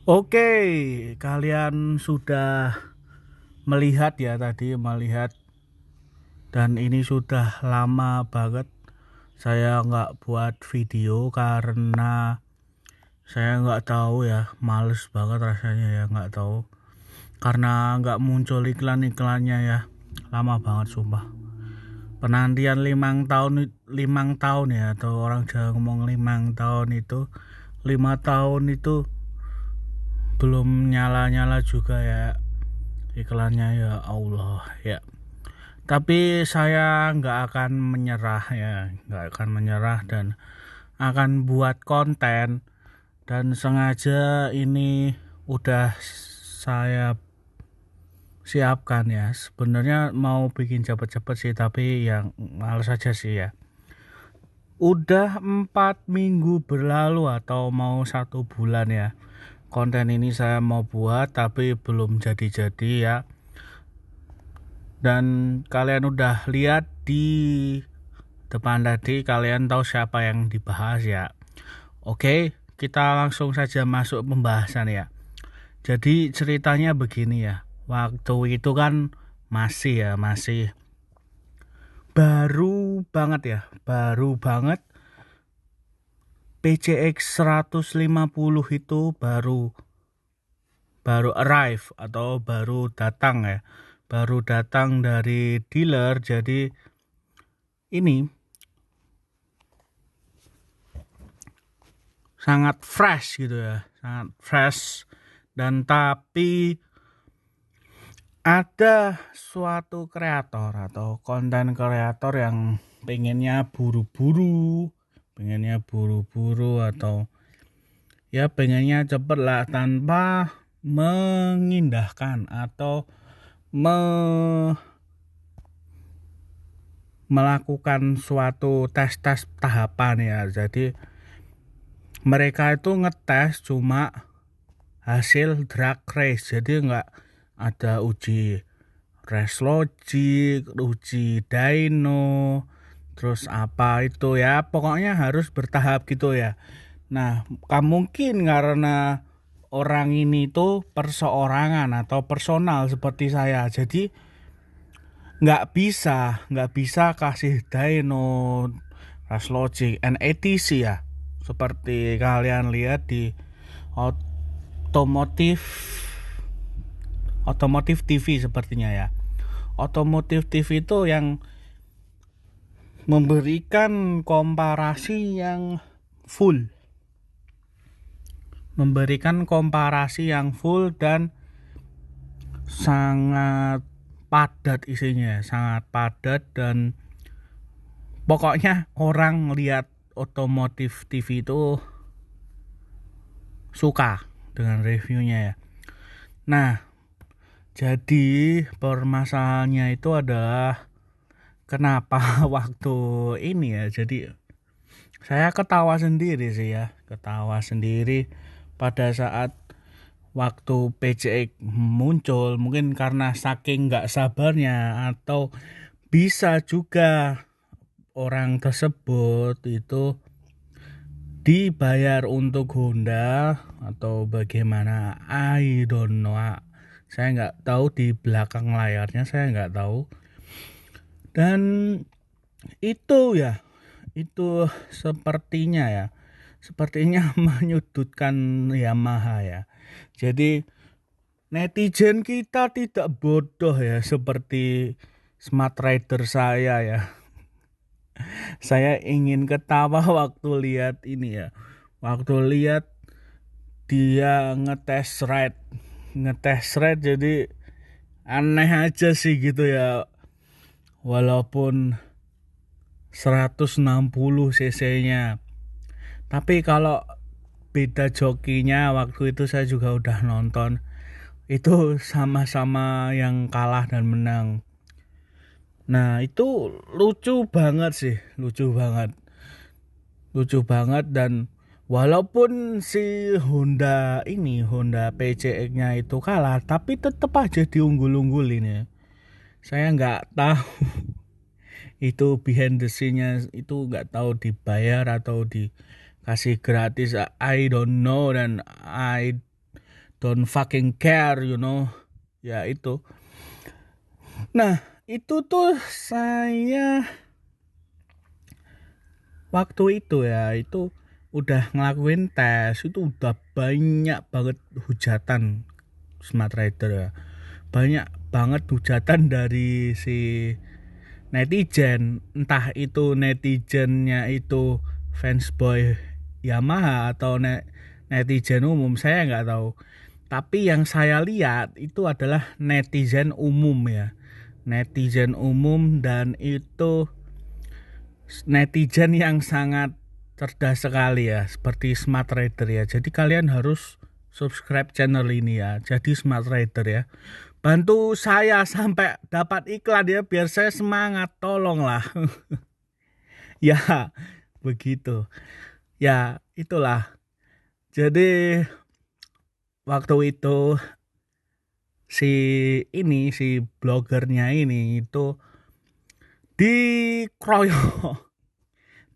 Oke, kalian sudah melihat ya tadi melihat, dan ini sudah lama banget saya nggak buat video karena saya nggak tahu ya, males banget rasanya ya, nggak tahu karena nggak muncul iklan-iklannya ya, lama banget sumpah. Penantian 5 tahun ya, atau orang Jawa ngomong 5 tahun itu, 5 tahun itu belum nyala-nyala juga ya iklannya, ya Allah ya. Tapi saya nggak akan menyerah ya, nggak akan menyerah dan akan buat konten, dan sengaja ini udah saya siapkan ya. Sebenarnya mau bikin cepet-cepet sih, tapi yang males aja sih ya. Udah 4 minggu berlalu atau mau 1 bulan ya, konten ini saya mau buat tapi belum jadi-jadi ya. Dan kalian udah lihat di depan tadi, kalian tahu siapa yang dibahas ya. Oke, kita langsung saja masuk pembahasan ya. Jadi ceritanya begini ya. Waktu itu kan masih baru banget ya, baru banget PCX 150 itu baru arrive atau baru datang ya. Baru datang dari dealer, jadi ini sangat fresh gitu ya, sangat fresh. Dan tapi ada suatu kreator atau konten kreator yang pengennya buru-buru atau ya pengennya cepet lah, tanpa mengindahkan atau melakukan suatu tes tahapan ya. Jadi mereka itu ngetes cuma hasil drag race, jadi nggak ada uji race logic, uji dyno, terus apa itu ya, pokoknya harus bertahap gitu ya. Nah, mungkin karena orang ini tuh perseorangan atau personal seperti saya, jadi nggak bisa kasih dyno, race logic, and etc ya, seperti kalian lihat di otomotif TV sepertinya ya. Otomotif TV itu yang memberikan komparasi yang full. Dan sangat padat isinya, sangat padat, dan pokoknya orang lihat otomotif TV itu suka dengan reviewnya ya. Nah, jadi permasalahannya itu adalah kenapa waktu ini ya, jadi saya ketawa sendiri sih ya, pada saat waktu PCX muncul. Mungkin karena saking nggak sabarnya, atau bisa juga orang tersebut itu dibayar untuk Honda atau bagaimana, I don't know. Saya nggak tahu, di belakang layarnya saya nggak tahu. Dan itu sepertinya menyudutkan Yamaha ya. Jadi netizen kita tidak bodoh ya, seperti Smart Rider saya ya. Saya ingin ketawa waktu lihat ini ya. Waktu lihat dia ngetes ride, jadi aneh aja sih gitu ya. Walaupun 160 cc-nya. Tapi kalau beda jokinya, waktu itu saya juga udah nonton. Itu sama-sama yang kalah dan menang. Nah, itu lucu banget. Dan walaupun si Honda PCX-nya itu kalah, tapi tetap aja diunggul-unggulin ya. Saya nggak tahu itu behind the scene-nya itu, nggak tahu dibayar atau dikasih gratis, I don't know. Dan don't fucking care, ya itu. Nah itu tuh saya waktu itu ya itu udah ngelakuin tes, itu udah banyak banget hujatan Smart Rider ya, banyak banget hujatan dari si netizen, entah itu netizennya itu fansboy Yamaha atau netizen umum, saya nggak tahu. Tapi yang saya lihat itu adalah netizen umum ya, netizen umum, dan itu netizen yang sangat cerdas sekali ya, seperti Smart Rider ya. Jadi kalian harus subscribe channel ini ya, jadi Smart Rider ya. Bantu saya sampai dapat iklan ya, biar saya semangat, tolonglah. Ya, begitu. Ya, itulah. Jadi waktu itu si blogernya ini itu dikeroyok,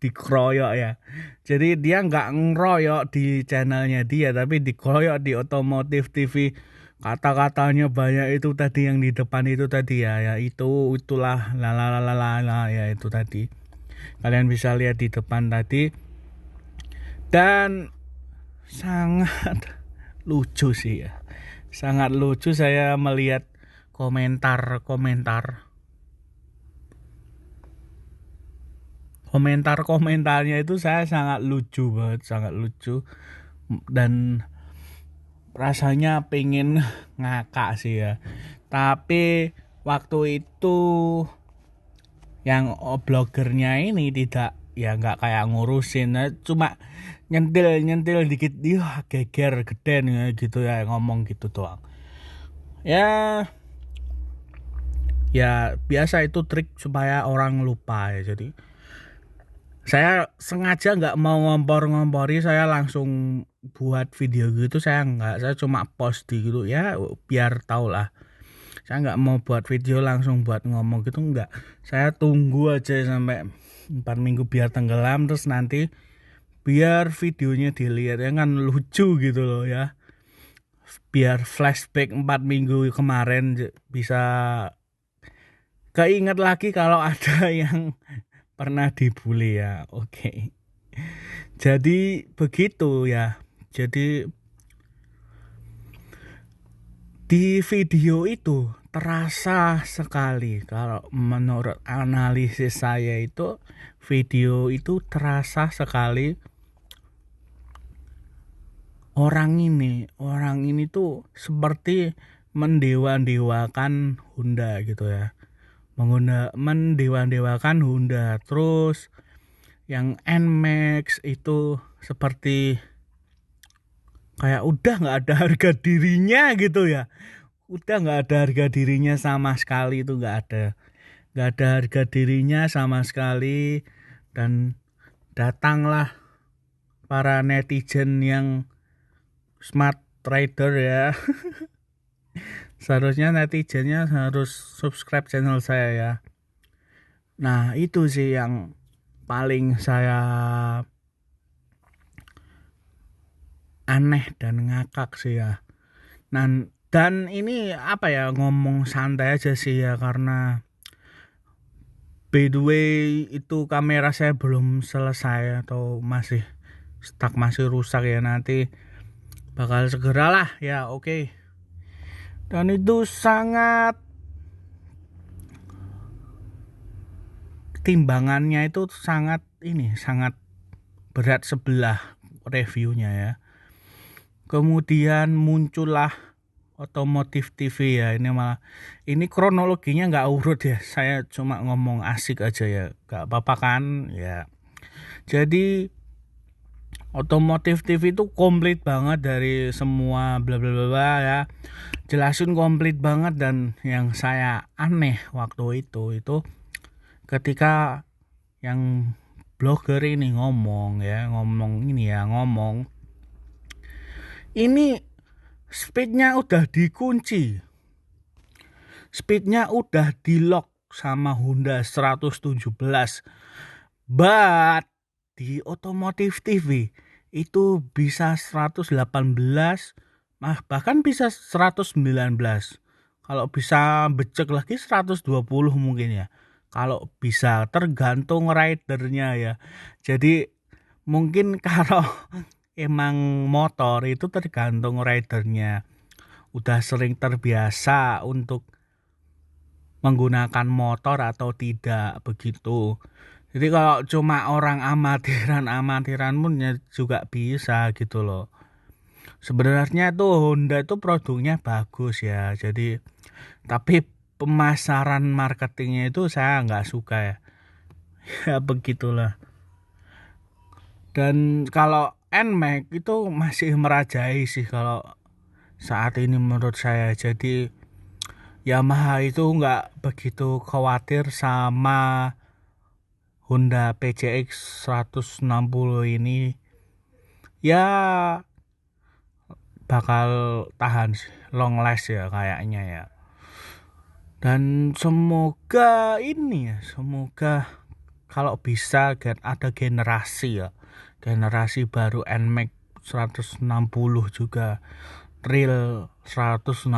dikeroyok ya. Jadi dia nggak ngeroyok di channelnya dia, tapi dikeroyok di Otomotif TV. Kata-katanya banyak itu tadi, yang di depan itu tadi ya itulah la ya itu tadi. Kalian bisa lihat di depan tadi, dan sangat lucu sih ya. Sangat lucu saya melihat komentarnya itu, saya sangat lucu banget, sangat lucu, dan rasanya pengen ngakak sih ya. Tapi waktu itu yang blogernya ini tidak, ya nggak kayak ngurusin, cuma nyentil dikit, dia geger geden ya, gitu ya, ngomong gitu doang. Ya biasa, itu trik supaya orang lupa ya. Jadi saya sengaja nggak mau ngompori, saya langsung buat video gitu, saya cuma post di gitu ya, biar tau lah. Saya nggak mau buat video langsung buat ngomong gitu, nggak. Saya tunggu aja sampai 4 minggu biar tenggelam, terus nanti biar videonya dilihat ya kan, lucu gitu loh ya. Biar flashback 4 minggu kemarin bisa keinget lagi kalau ada yang pernah dibully ya. Oke. Jadi begitu ya. Jadi di video itu terasa sekali, kalau menurut analisis saya itu, video itu terasa sekali orang ini tuh seperti mendewa-dewakan Honda gitu ya. Mendewa-dewakan Honda. Terus yang NMAX itu seperti kayak udah nggak ada harga dirinya gitu ya. Udah nggak ada harga dirinya sama sekali, itu nggak ada harga dirinya sama sekali. Dan datanglah para netizen yang Smart Rider ya. Seharusnya netizennya harus subscribe channel saya ya. Nah itu sih yang paling saya aneh dan ngakak sih ya. Dan ini apa ya, ngomong santai aja sih ya, karena by the way itu kamera saya belum selesai atau masih stuck, masih rusak ya, nanti bakal segeralah ya. Oke. Dan itu sangat, timbangannya itu sangat berat sebelah reviewnya ya. Kemudian muncullah Otomotif TV ya. Ini kronologinya nggak urut ya, saya cuma ngomong asik aja ya, nggak apa-apa kan ya. Jadi Otomotif TV itu komplit banget dari semua bla bla bla ya, jelasin komplit banget. Dan yang saya aneh waktu itu ketika yang blogger ini ngomong ini speednya udah dikunci, speednya udah di lock sama Honda 117, but di Otomotif TV itu bisa 118, bahkan bisa 119. Kalau bisa becek lagi 120 mungkin ya. Kalau bisa, tergantung ridernya ya. Jadi mungkin kalau emang motor itu tergantung ridernya. Udah sering terbiasa untuk menggunakan motor atau tidak begitu. Jadi kalau cuma orang amatiran pun ya juga bisa gitu loh. Sebenarnya tuh Honda itu produknya bagus ya. Jadi tapi pemasaran marketingnya itu saya nggak suka ya. Ya begitulah. Dan kalau NMAX itu masih merajai sih kalau saat ini menurut saya. Jadi Yamaha itu nggak begitu khawatir sama Honda PCX 160 ini. Ya bakal tahan sih, long last ya kayaknya ya. Dan semoga ini ya, semoga kalau bisa ada generasi ya, generasi baru NMAX 160 juga, real 160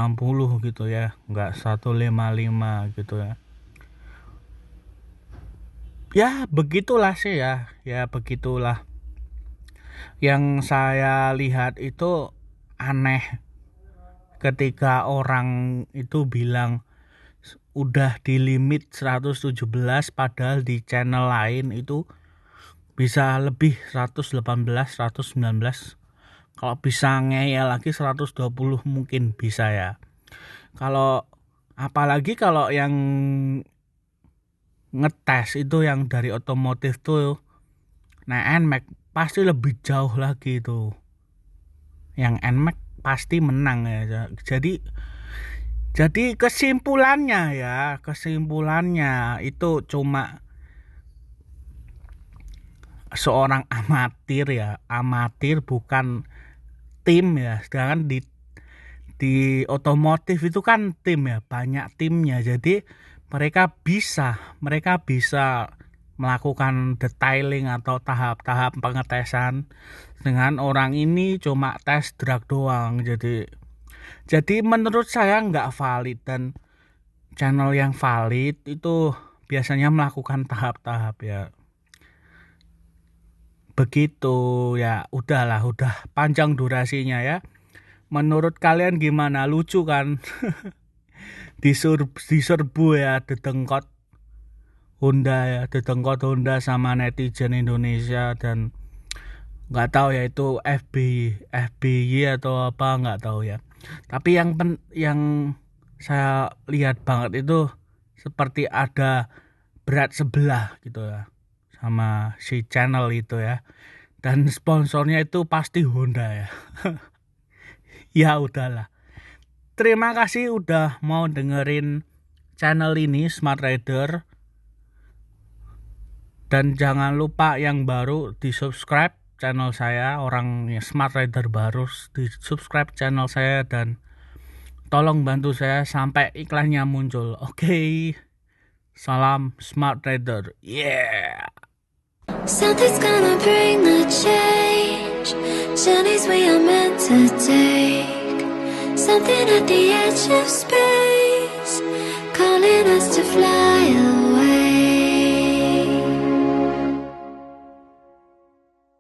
gitu ya, nggak 155 gitu ya. Ya begitulah sih ya, ya begitulah. Yang saya lihat itu aneh ketika orang itu bilang udah di limit 117 padahal di channel lain itu bisa lebih 118, 119. Kalau bisa ngeyel lagi 120 mungkin bisa ya. Kalau apalagi kalau yang ngetes itu yang dari otomotif tuh, nah NMAX pasti lebih jauh lagi tuh. Yang NMAX pasti menang ya. Jadi kesimpulannya itu cuma seorang amatir bukan tim ya. Sedangkan di otomotif itu kan tim ya, banyak timnya. Jadi mereka bisa melakukan detailing atau tahap-tahap pengetesan dengan orang ini cuma tes drag doang. Jadi menurut saya nggak valid, dan channel yang valid itu biasanya melakukan tahap-tahap ya. Begitu ya, udah panjang durasinya ya. Menurut kalian gimana? Lucu kan? Diserbu ya, dedengkot Honda sama netizen Indonesia, dan nggak tahu ya itu FBI atau apa, nggak tahu ya. Tapi yang saya lihat banget itu seperti ada berat sebelah gitu ya sama si channel itu ya, dan sponsornya itu pasti Honda ya. Ya udahlah, terima kasih udah mau dengerin channel ini Smart Rider, dan jangan lupa yang baru di subscribe channel saya, orang Smart Rider baru, di subscribe channel saya dan tolong bantu saya sampai iklannya muncul. Oke. Salam Smart Rider. Yeah. Something's gonna bring the change. Journeys we are meant to take. Something at the edge of space, calling us to fly.